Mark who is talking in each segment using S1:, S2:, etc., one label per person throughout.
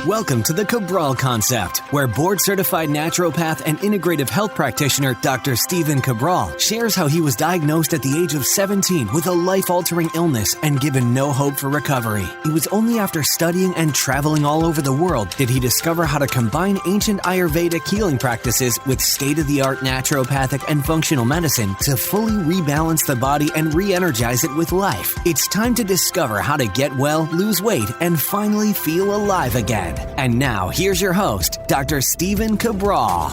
S1: Welcome to the Cabral Concept, where board-certified naturopath and integrative health practitioner Dr. Stephen Cabral shares how he was diagnosed at the age of 17 with a life-altering illness and given no hope for recovery. It was only after studying and traveling all over the world did he discover how to combine ancient Ayurvedic healing practices with state-of-the-art naturopathic and functional medicine to fully rebalance the body and re-energize it with life. It's time to discover how to get well, lose weight, and finally feel alive again. And now, here's your host, Dr. Stephen Cabral.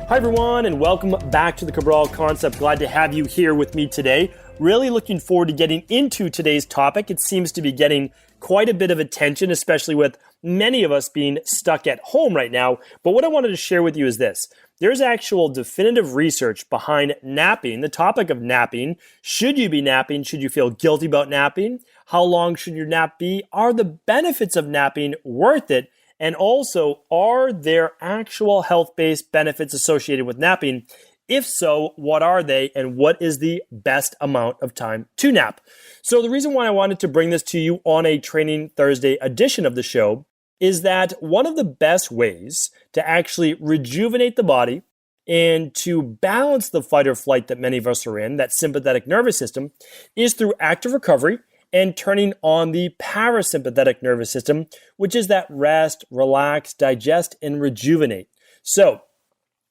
S2: Hi, everyone, and welcome back to the Cabral Concept. Glad to have you here with me today. Really looking forward to getting into today's topic. It seems to be getting quite a bit of attention, especially with many of us being stuck at home right now. But what I wanted to share with you is this. There's actual definitive research behind napping, the topic of napping. Should you be napping? Should you feel guilty about napping? How long should your nap be? Are the benefits of napping worth it? And also, are there actual health-based benefits associated with napping? If so, what are they and what is the best amount of time to nap? So the reason why I wanted to bring this to you on a Training Thursday edition of the show is that one of the best ways to actually rejuvenate the body and to balance the fight or flight that many of us are in, that sympathetic nervous system, is through active recovery and turning on the parasympathetic nervous system, which is that rest, relax, digest, and rejuvenate. So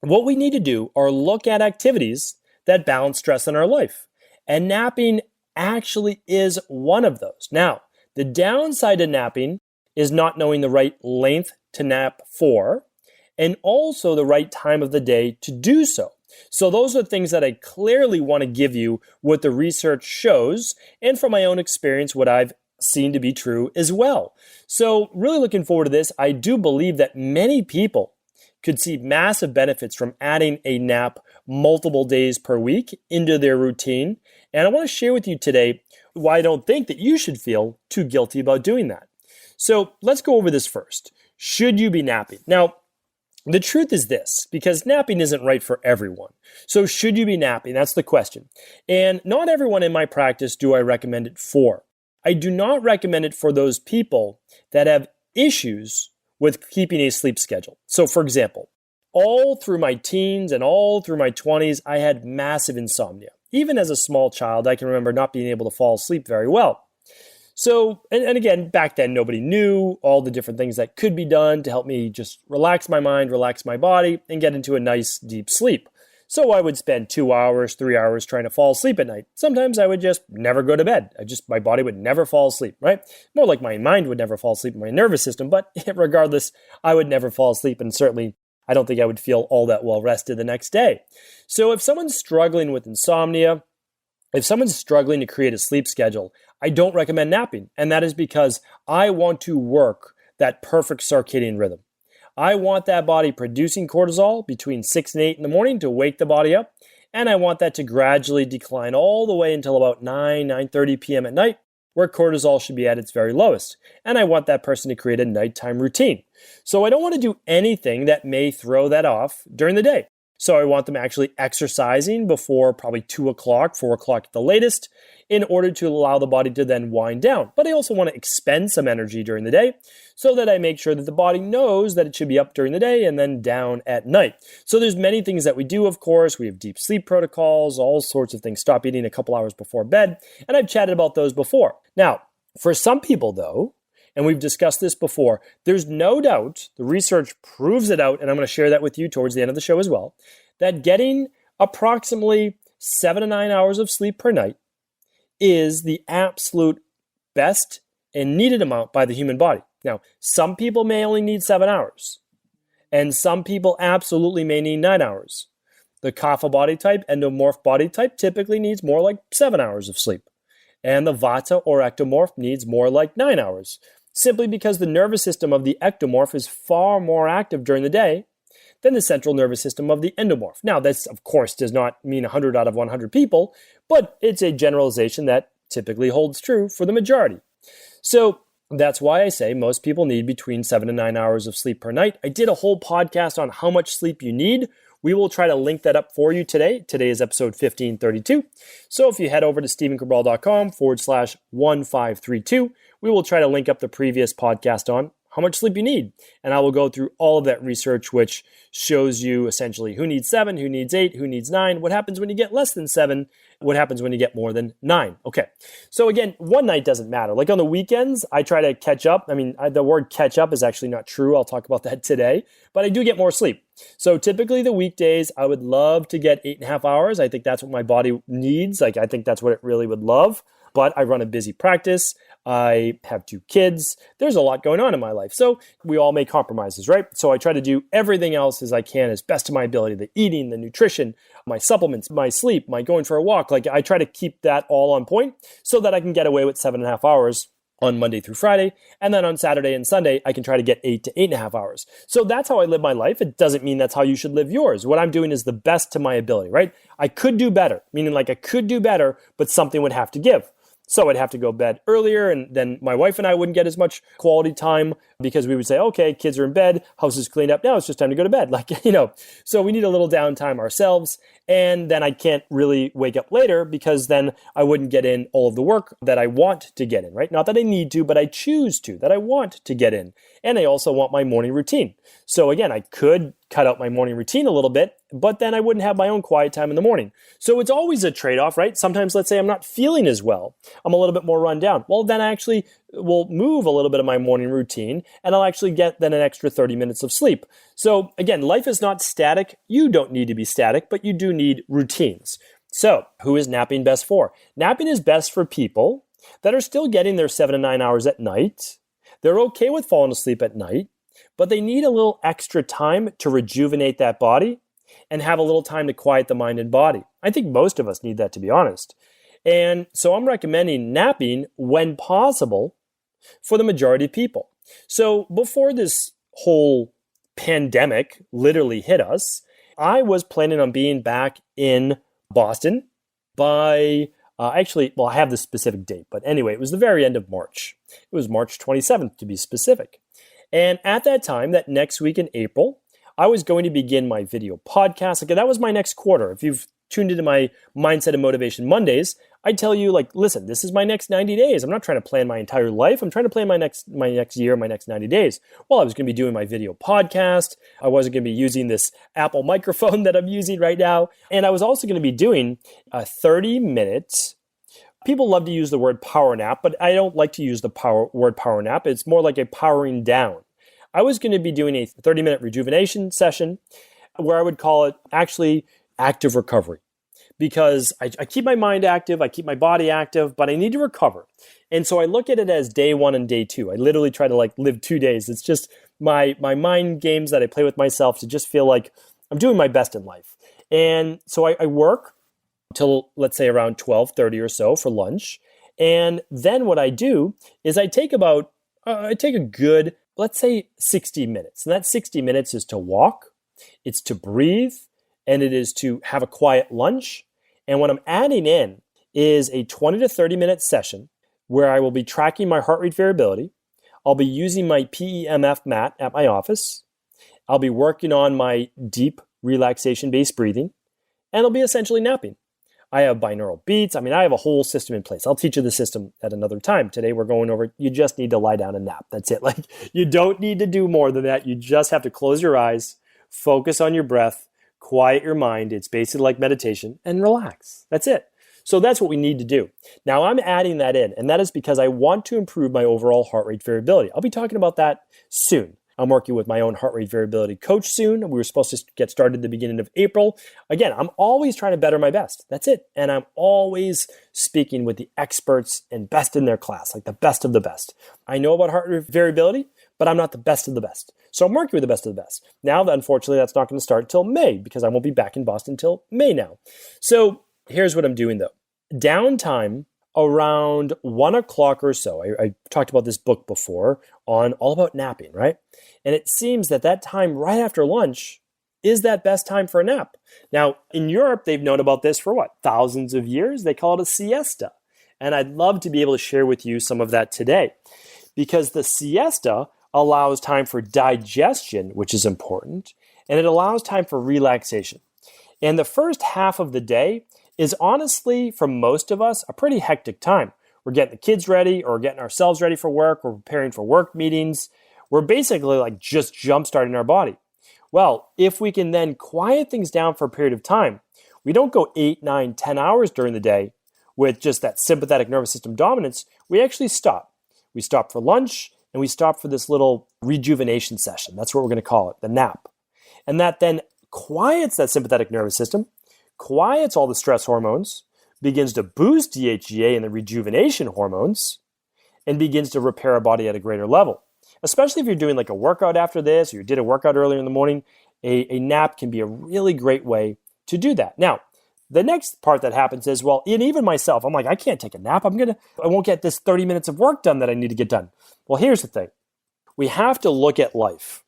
S2: what we need to do are look at activities that balance stress in our life. And napping actually is one of those. Now, the downside of napping is not knowing the right length to nap for, and also the right time of the day to do so. So those are things that I clearly want to give you what the research shows, and from my own experience, what I've seen to be true as well. So really looking forward to this. I do believe that many people could see massive benefits from adding a nap multiple days per week into their routine. And I want to share with you today why I don't think that you should feel too guilty about doing that. So let's go over this first. Should you be napping? Now, the truth is this, because napping isn't right for everyone. So should you be napping? That's the question. And not everyone in my practice do I recommend it for. I do not recommend it for those people that have issues with keeping a sleep schedule. So for example, all through my teens and all through my 20s, I had massive insomnia. Even as a small child, I can remember not being able to fall asleep very well. So, and again, back then, nobody knew all the different things that could be done to help me just relax my mind, relax my body, and get into a nice deep sleep. So I would spend 2 hours, 3 hours trying to fall asleep at night. Sometimes I would just never go to bed. My body would never fall asleep, right? More like my mind would never fall asleep in my nervous system, but regardless, I would never fall asleep, and certainly I don't think I would feel all that well rested the next day. So if someone's struggling with insomnia, if someone's struggling to create a sleep schedule, I don't recommend napping. And that is because I want to work that perfect circadian rhythm. I want that body producing cortisol between 6 and 8 in the morning to wake the body up. And I want that to gradually decline all the way until about 9:30 p.m. at night, where cortisol should be at its very lowest. And I want that person to create a nighttime routine. So I don't want to do anything that may throw that off during the day. So I want them actually exercising before probably 2 o'clock, 4 o'clock at the latest, in order to allow the body to then wind down. But I also want to expend some energy during the day so that I make sure that the body knows that it should be up during the day and then down at night. So there's many things that we do, of course. We have deep sleep protocols, all sorts of things. Stop eating a couple hours before bed. And I've chatted about those before. Now, for some people though, and we've discussed this before, there's no doubt, the research proves it out, and I'm going to share that with you towards the end of the show as well, that getting approximately 7 to 9 hours of sleep per night is the absolute best and needed amount by the human body. Now, some people may only need 7 hours, and some people absolutely may need 9 hours. The kapha body type, endomorph body type, typically needs more like 7 hours of sleep, and the vata or ectomorph needs more like 9 hours, simply because the nervous system of the ectomorph is far more active during the day than the central nervous system of the endomorph. Now, this, of course, does not mean 100 out of 100 people, but it's a generalization that typically holds true for the majority. So that's why I say most people need between 7 to 9 hours of sleep per night. I did a whole podcast on how much sleep you need. We will try to link that up for you today. Today is episode 1532. So if you head over to stephencabral.com/1532, we will try to link up the previous podcast on how much sleep you need. And I will go through all of that research, which shows you essentially who needs 7, who needs 8, who needs 9, what happens when you get less than 7, what happens when you get more than 9. Okay, so again, one night doesn't matter. Like on the weekends, I try to catch up. I mean, the word catch up is actually not true. I'll talk about that today, but I do get more sleep. So typically the weekdays, I would love to get 8.5 hours. I think that's what my body needs. Like, I think that's what it really would love. But I run a busy practice. I have 2 kids. There's a lot going on in my life. So we all make compromises, right? So I try to do everything else as I can as best of my ability. The eating, the nutrition, my supplements, my sleep, my going for a walk. Like, I try to keep that all on point so that I can get away with 7.5 hours on Monday through Friday. And then on Saturday and Sunday, I can try to get 8 to 8.5 hours. So that's how I live my life. It doesn't mean that's how you should live yours. What I'm doing is the best to my ability, right? I could do better, meaning like I could do better, but something would have to give. So I'd have to go to bed earlier, and then my wife and I wouldn't get as much quality time because we would say, okay, kids are in bed, house is cleaned up, now it's just time to go to bed. Like, so we need a little downtime ourselves. And then I can't really wake up later because then I wouldn't get in all of the work that I want to get in, right? Not that I need to, but I choose to, that I want to get in. And I also want my morning routine. So again, I could cut out my morning routine a little bit, but then I wouldn't have my own quiet time in the morning. So it's always a trade-off, right? Sometimes, let's say I'm not feeling as well. I'm a little bit more run down. Well, then I actually will move a little bit of my morning routine, and I'll actually get then an extra 30 minutes of sleep. So again, life is not static. You don't need to be static, but you do need routines. So who is napping best for? Napping is best for people that are still getting their 7 to 9 hours at night. They're okay with falling asleep at night, but they need a little extra time to rejuvenate that body and have a little time to quiet the mind and body. I think most of us need that, to be honest. And so I'm recommending napping when possible for the majority of people. So before this whole pandemic literally hit us, I was planning on being back in Boston by, I have the specific date, but anyway, it was the very end of March. It was March 27th to be specific. And at that time, that next week in April, I was going to begin my video podcast. Okay, that was my next quarter. If you've tuned into my Mindset and Motivation Mondays, I tell you, like, listen, this is my next 90 days. I'm not trying to plan my entire life. I'm trying to plan my next year, my next 90 days. Well, I was going to be doing my video podcast. I wasn't going to be using this Apple microphone that I'm using right now. And I was also going to be doing a 30 minutes. People love to use the word power nap, but I don't like to use the word power nap. It's more like a powering down. I was going to be doing a 30-minute rejuvenation session where I would call it actually active recovery, because I keep my mind active, I keep my body active, but I need to recover. And so I look at it as day 1 and day 2. I literally try to live 2 days. It's just my mind games that I play with myself to just feel like I'm doing my best in life. And so I work till, let's say, around 12:30 or so for lunch. And then what I do is I take a good, let's say, 60 minutes. And that 60 minutes is to walk, it's to breathe, and it is to have a quiet lunch. And what I'm adding in is a 20 to 30 minute session where I will be tracking my heart rate variability. I'll be using my PEMF mat at my office. I'll be working on my deep relaxation-based breathing, and I'll be essentially napping. I have binaural beats. I have a whole system in place. I'll teach you the system at another time. Today we're going over, you just need to lie down and nap. That's it. You don't need to do more than that. You just have to close your eyes, focus on your breath, quiet your mind. It's basically like meditation, and relax. That's it. So that's what we need to do. Now I'm adding that in, and that is because I want to improve my overall heart rate variability. I'll be talking about that soon. I'm working with my own heart rate variability coach soon. We were supposed to get started at the beginning of April. Again, I'm always trying to better my best. That's it. And I'm always speaking with the experts and best in their class, like the best of the best. I know about heart rate variability, but I'm not the best of the best. So I'm working with the best of the best. Now, unfortunately, that's not going to start until May because I won't be back in Boston until May now. So here's what I'm doing though. Downtime around 1 o'clock or so. I talked about this book before on all about napping, right? And it seems that time right after lunch is that best time for a nap. Now, in Europe, they've known about this for thousands of years. They call it a siesta. And I'd love to be able to share with you some of that today, because the siesta allows time for digestion, which is important, and it allows time for relaxation. And the first half of the day is honestly, for most of us, a pretty hectic time. We're getting the kids ready or getting ourselves ready for work. We're preparing for work meetings. We're basically like just jump-starting our body. Well, if we can then quiet things down for a period of time, we don't go 8, 9, 10 hours during the day with just that sympathetic nervous system dominance. We actually stop. We stop for lunch and we stop for this little rejuvenation session. That's what we're going to call it, the nap. And that then quiets that sympathetic nervous system, quiets all the stress hormones, begins to boost DHEA and the rejuvenation hormones, and begins to repair our body at a greater level. Especially if you're doing like a workout after this, or you did a workout earlier in the morning, a nap can be a really great way to do that. Now, the next part that happens is, well, and even myself, I'm like, I can't take a nap. I won't get this 30 minutes of work done that I need to get done. Well, here's the thing. We have to look at life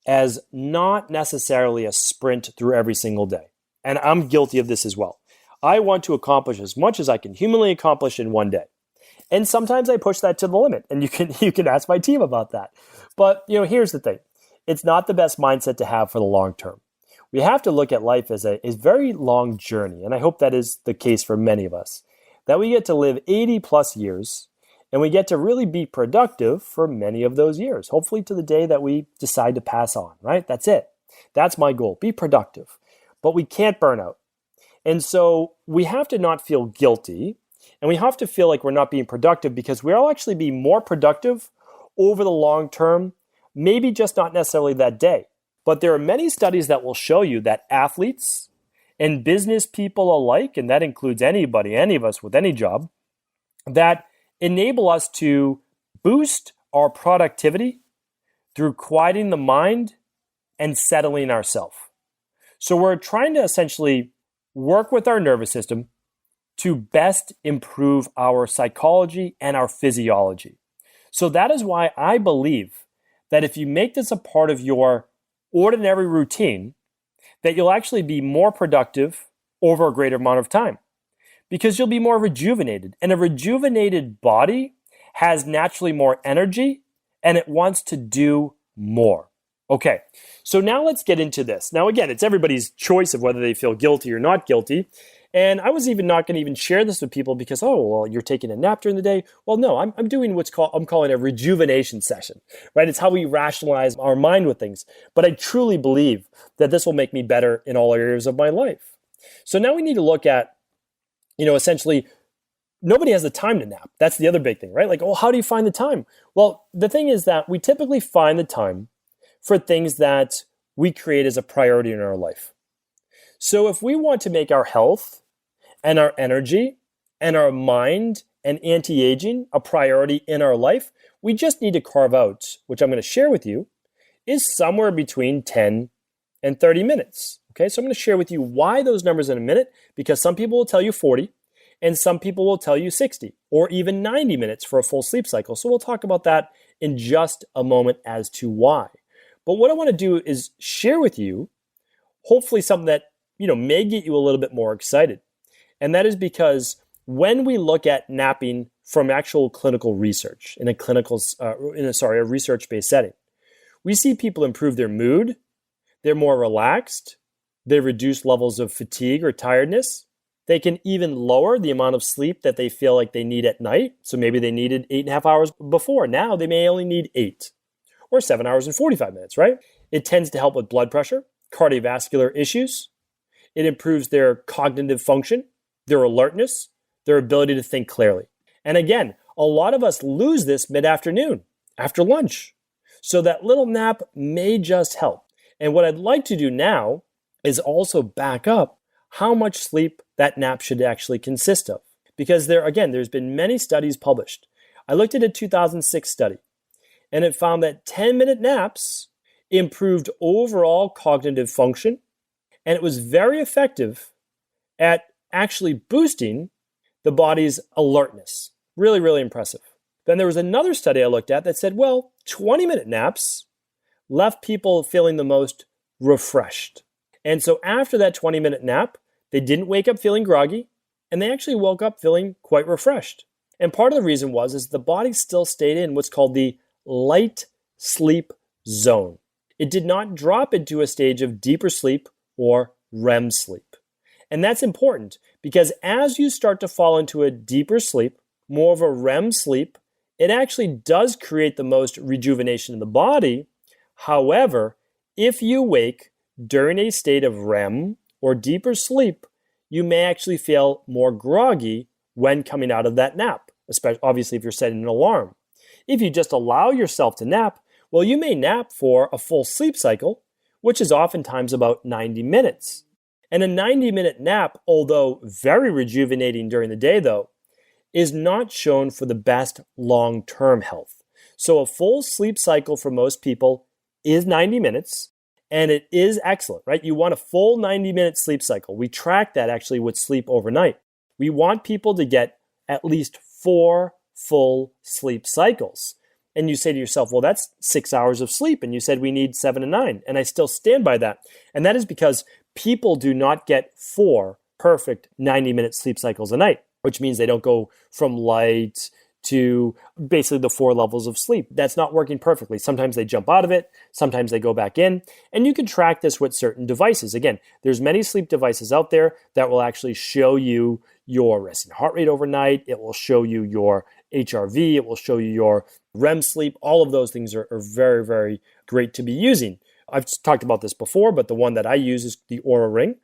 S2: as not necessarily a sprint through every single day. And I'm guilty of this as well. I want to accomplish as much as I can humanly accomplish in one day. And sometimes I push that to the limit, and you can ask my team about that. But here's the thing. It's not the best mindset to have for the long term. We have to look at life as a very long journey, and I hope that is the case for many of us, that we get to live 80 plus years, and we get to really be productive for many of those years, hopefully to the day that we decide to pass on, right? That's it. That's my goal. Be productive. But we can't burn out. And so we have to not feel guilty, and we have to feel like we're not being productive because we'll actually be more productive over the long term, maybe just not necessarily that day. But there are many studies that will show you that athletes and business people alike, and that includes anybody, any of us with any job, that enable us to boost our productivity through quieting the mind and settling ourselves. So we're trying to essentially work with our nervous system to best improve our psychology and our physiology. So that is why I believe that if you make this a part of your ordinary routine, that you'll actually be more productive over a greater amount of time because you'll be more rejuvenated. And a rejuvenated body has naturally more energy and it wants to do more. Okay, so now let's get into this. Now again, it's everybody's choice of whether they feel guilty or not guilty. And I was even not going to even share this with people because, oh, well, you're taking a nap during the day. Well, no, I'm doing I'm calling a rejuvenation session, right? It's how we rationalize our mind with things. But I truly believe that this will make me better in all areas of my life. So now we need to look at, essentially, nobody has the time to nap. That's the other big thing, right? Like, oh, how do you find the time? Well, the thing is that we typically find the time for things that we create as a priority in our life. So if we want to make our health and our energy and our mind and anti-aging a priority in our life, we just need to carve out, which I'm going to share with you, is somewhere between 10 and 30 minutes. Okay, so I'm going to share with you why those numbers in a minute, because some people will tell you 40 and some people will tell you 60 or even 90 minutes for a full sleep cycle. So we'll talk about that in just a moment as to why. But what I want to do is share with you, hopefully something that may get you a little bit more excited. And that is because when we look at napping from actual clinical research in a research-based setting, we see people improve their mood, they're more relaxed, they reduce levels of fatigue or tiredness, they can even lower the amount of sleep that they feel like they need at night. So maybe they needed 8.5 hours before. Now they may only need 8 or 7 hours and 45 minutes, right? It tends to help with blood pressure, cardiovascular issues. It improves their cognitive function, their alertness, their ability to think clearly. And again, a lot of us lose this mid-afternoon, after lunch. So that little nap may just help. And what I'd like to do now is also back up how much sleep that nap should actually consist of. Because there's been many studies published. I looked at a 2006 study, and it found that 10-minute naps improved overall cognitive function, and it was very effective at actually boosting the body's alertness. Really, really impressive. Then there was another study I looked at that said, 20-minute naps left people feeling the most refreshed. And so after that 20-minute nap, they didn't wake up feeling groggy, and they actually woke up feeling quite refreshed. And part of the reason is the body still stayed in what's called the light sleep zone. it did not drop into a stage of deeper sleep or REM sleep. And that's important because as you start to fall into a deeper sleep, more of a REM sleep, it actually does create the most rejuvenation in the body. However, if you wake during a state of REM or deeper sleep, you may actually feel more groggy when coming out of that nap, especially obviously if you're setting an alarm. If you just allow yourself to nap, well, you may nap for a full sleep cycle, which is oftentimes about 90 minutes. And a 90-minute nap, although very rejuvenating during the day though, is not shown for the best long-term health. So a full sleep cycle for most people is 90 minutes, and it is excellent, right? You want a full 90-minute sleep cycle. We track that actually with sleep overnight. We want people to get at least 4 full sleep cycles. And you say to yourself, well, that's 6 hours of sleep. And you said we need 7 to 9. And I still stand by that. And that is because people do not get 4 perfect 90-minute sleep cycles a night, which means they don't go from light to basically the 4 levels of sleep. That's not working perfectly. Sometimes they jump out of it. Sometimes they go back in. And you can track this with certain devices. Again, there's many sleep devices out there that will actually show you your resting heart rate overnight. It will show you your HRV. It will show you your REM sleep. All of those things are very, very great to be using. I've talked about this before, but the one that I use is the Oura Ring.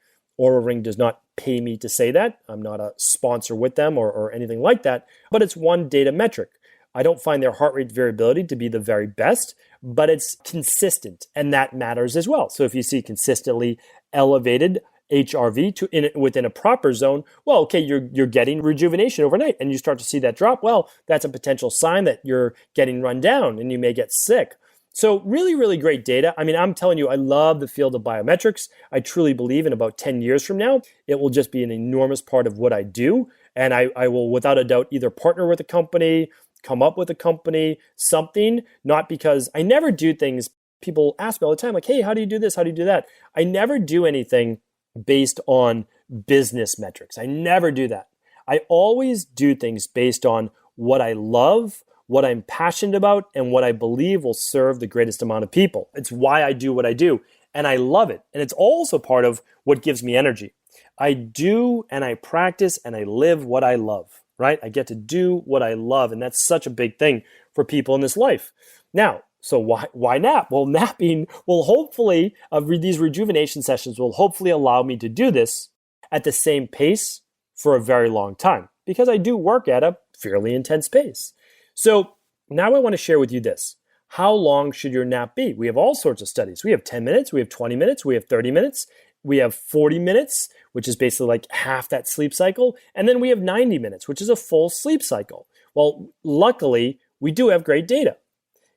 S2: Oura Ring does not pay me to say that. I'm not a sponsor with them or anything like that, but it's one data metric. I don't find their heart rate variability to be the very best, but it's consistent, and that matters as well. So if you see consistently elevated HRV within a proper zone, well, okay, you're getting rejuvenation overnight, and you start to see that drop. Well, that's a potential sign that you're getting run down, and you may get sick. So really, really great data. I mean, I'm telling you, I love the field of biometrics. I truly believe in about 10 years from now, it will just be an enormous part of what I do. And I will, without a doubt, either partner with a company, come up with a company, something, not because I never do things. People ask me all the time, like, hey, how do you do this? How do you do that? I never do anything based on business metrics. I never do that. I always do things based on what I love, what I'm passionate about, and what I believe will serve the greatest amount of people. It's why I do what I do, and I love it. And it's also part of what gives me energy. I do and I practice and I live what I love, right? I get to do what I love, and that's such a big thing for people in this life. Now, so why nap? Well, napping will hopefully, these rejuvenation sessions will hopefully allow me to do this at the same pace for a very long time, because I do work at a fairly intense pace. So now I want to share with you this. How long should your nap be? We have all sorts of studies. We have 10 minutes, we have 20 minutes, we have 30 minutes, we have 40 minutes, which is basically like half that sleep cycle. And then we have 90 minutes, which is a full sleep cycle. Well, luckily, we do have great data.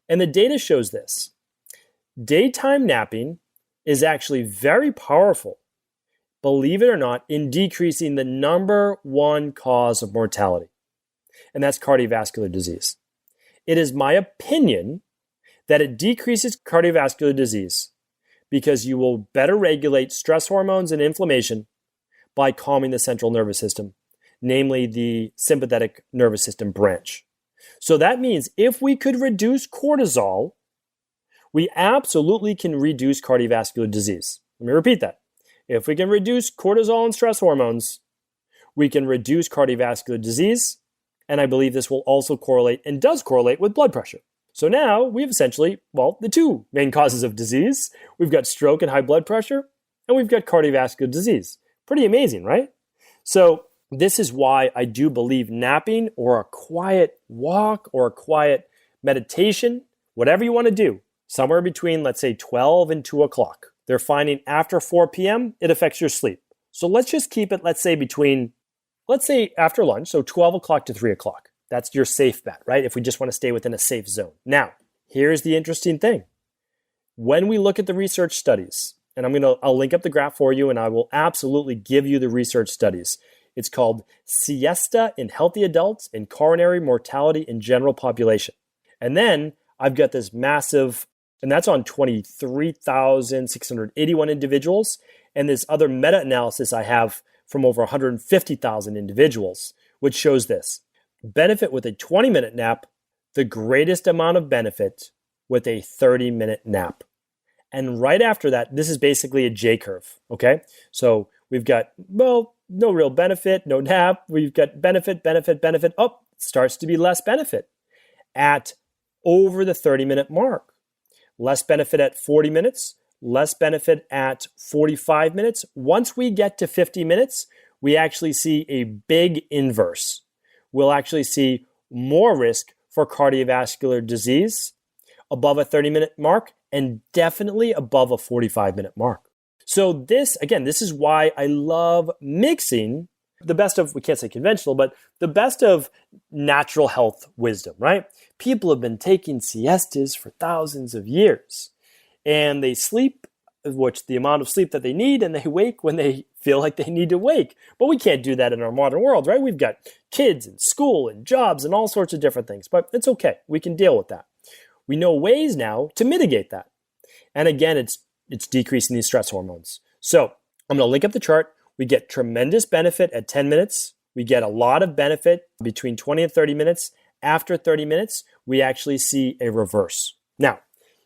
S2: And the data shows this. Daytime napping is actually very powerful, believe it or not, in decreasing the number one cause of mortality. And that's cardiovascular disease. It is my opinion that it decreases cardiovascular disease because you will better regulate stress hormones and inflammation by calming the central nervous system, namely the sympathetic nervous system branch. So that means if we could reduce cortisol, we absolutely can reduce cardiovascular disease. Let me repeat that. If we can reduce cortisol and stress hormones, we can reduce cardiovascular disease. And I believe this will also correlate and does correlate with blood pressure. So now we have essentially, well, the 2 main causes of disease. We've got stroke and high blood pressure, and we've got cardiovascular disease. Pretty amazing, right? So this is why I do believe napping or a quiet walk or a quiet meditation, whatever you want to do, somewhere between, let's say, 12 and 2 o'clock. They're finding after 4 p.m., it affects your sleep. So let's just keep it, let's say after lunch, so 12 o'clock to 3 o'clock. That's your safe bet, right? If we just want to stay within a safe zone. Now, here's the interesting thing. When we look at the research studies, and I'll link up the graph for you, and I will absolutely give you the research studies. It's called Siesta in Healthy Adults and Coronary Mortality in General Population. And then I've got this massive, and that's on 23,681 individuals, and this other meta-analysis I have from over 150,000 individuals, which shows this. Benefit with a 20-minute nap, the greatest amount of benefit with a 30-minute nap. And right after that, this is basically a J curve, okay? So we've got, well, no real benefit, no nap. We've got benefit, benefit, benefit. Oh, starts to be less benefit at over the 30-minute mark. Less benefit at 40 minutes, less benefit at 45 minutes. Once we get to 50 minutes, we actually see a big inverse. We'll actually see more risk for cardiovascular disease above a 30-minute mark and definitely above a 45-minute mark. So this is why I love mixing the best of, we can't say conventional, but the best of natural health wisdom, right? People have been taking siestas for thousands of years, and they sleep, which the amount of sleep that they need, and they wake when they feel like they need to wake. But we can't do that in our modern world, right? We've got kids and school and jobs and all sorts of different things, but it's okay. We can deal with that. We know ways now to mitigate that. And again, it's decreasing these stress hormones. So I'm going to link up the chart. We get tremendous benefit at 10 minutes. We get a lot of benefit between 20 and 30 minutes. After 30 minutes, we actually see a reverse. Now,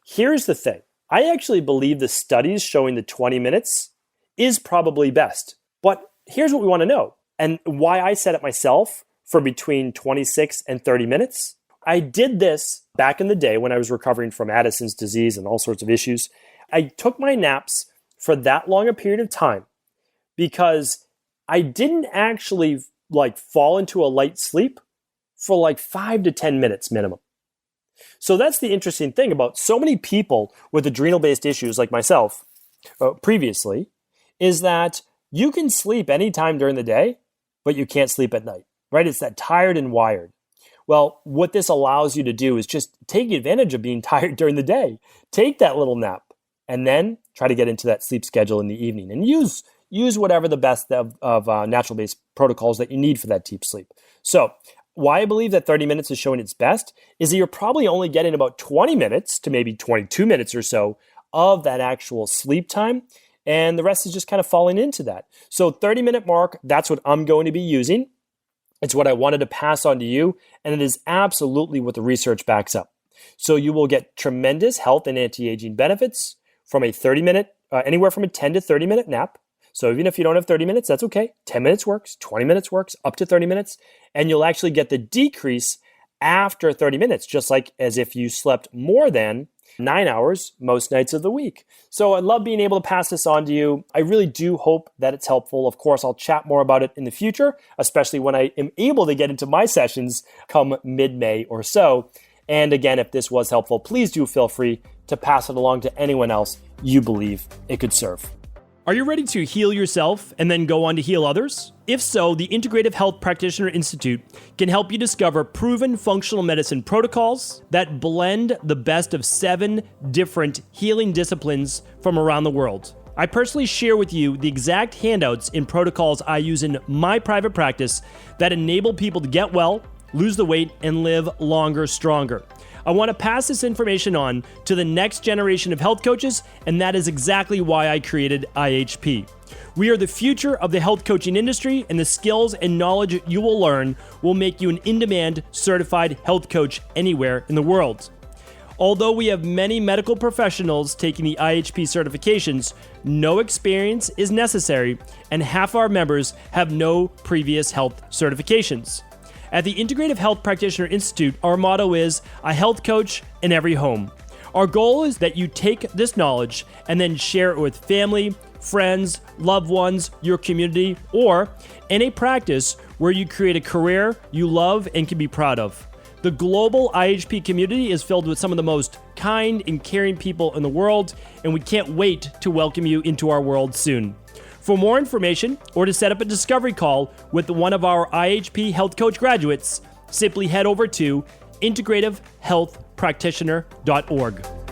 S2: here's the thing. I actually believe the studies showing the 20 minutes is probably best. But here's what we want to know, and why I set it myself for between 26 and 30 minutes. I did this back in the day when I was recovering from Addison's disease and all sorts of issues. I took my naps for that long a period of time because I didn't actually fall into a light sleep for 5 to 10 minutes minimum. So that's the interesting thing about so many people with adrenal-based issues like myself previously, is that you can sleep anytime during the day, but you can't sleep at night, right? It's that tired and wired. Well, what this allows you to do is just take advantage of being tired during the day. Take that little nap and then try to get into that sleep schedule in the evening and use whatever the best of natural-based protocols that you need for that deep sleep. So why I believe that 30 minutes is showing its best is that you're probably only getting about 20 minutes to maybe 22 minutes or so of that actual sleep time, and the rest is just kind of falling into that. So 30-minute mark, that's what I'm going to be using. It's what I wanted to pass on to you, and it is absolutely what the research backs up. So you will get tremendous health and anti-aging benefits from a 30-minute, anywhere from a 10 to 30-minute nap. So even if you don't have 30 minutes, that's okay. 10 minutes works, 20 minutes works, up to 30 minutes. And you'll actually get the decrease after 30 minutes, just like as if you slept more than 9 hours most nights of the week. So I love being able to pass this on to you. I really do hope that it's helpful. Of course, I'll chat more about it in the future, especially when I am able to get into my sessions come mid-May or so. And again, if this was helpful, please do feel free to pass it along to anyone else you believe it could serve. Are you ready to heal yourself and then go on to heal others? If so, the Integrative Health Practitioner Institute can help you discover proven functional medicine protocols that blend the best of 7 different healing disciplines from around the world. I personally share with you the exact handouts and protocols I use in my private practice that enable people to get well, lose the weight, and live longer, stronger. I want to pass this information on to the next generation of health coaches, and that is exactly why I created IHP. We are the future of the health coaching industry, and the skills and knowledge you will learn will make you an in-demand certified health coach anywhere in the world. Although we have many medical professionals taking the IHP certifications, no experience is necessary, and half our members have no previous health certifications. At the Integrative Health Practitioner Institute, our motto is a health coach in every home. Our goal is that you take this knowledge and then share it with family, friends, loved ones, your community, or in a practice where you create a career you love and can be proud of. The global IHP community is filled with some of the most kind and caring people in the world, and we can't wait to welcome you into our world soon. For more information or to set up a discovery call with one of our IHP Health Coach graduates, simply head over to integrativehealthpractitioner.org.